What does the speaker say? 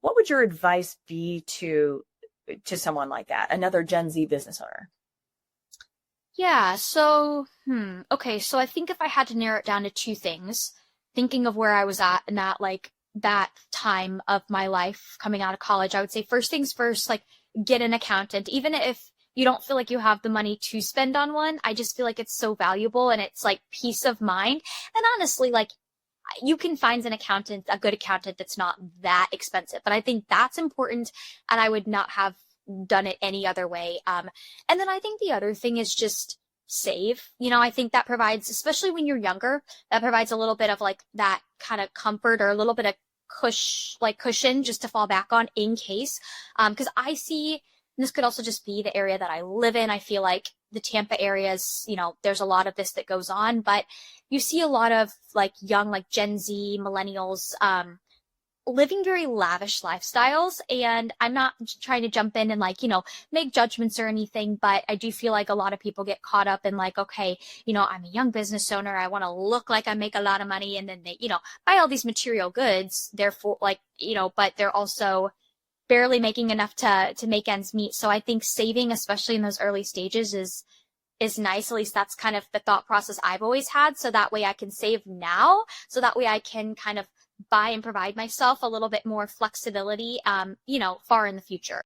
What would your advice be to someone like that, another Gen Z business owner? Yeah, so, okay, so I think if I had to narrow it down to two things, thinking of where I was at and that like that time of my life coming out of college, I would say first things first, like get an accountant. Even if you don't feel like you have the money to spend on one, I just feel like it's so valuable and it's like peace of mind. And honestly, like you can find an accountant, a good accountant that's not that expensive. But I think that's important, and I would not have done it any other way. And then I think the other thing is just save. I think that provides, especially when you're younger, that provides a little bit of like that kind of comfort or a little bit of cushion just to fall back on in case. Because I see this could also just be the area that I live in. I feel like the Tampa areas, there's a lot of this that goes on, but you see a lot of like young, like Gen Z, millennials, living very lavish lifestyles. And I'm not trying to jump in and like, make judgments or anything, but I do feel like a lot of people get caught up in like, okay, I'm a young business owner. I want to look like I make a lot of money. And then they, buy all these material goods. Therefore, like, but they're also barely making enough to make ends meet. So I think saving, especially in those early stages, is nice. At least that's kind of the thought process I've always had. So that way I can save now. So that way I can kind of buy and provide myself a little bit more flexibility, far in the future.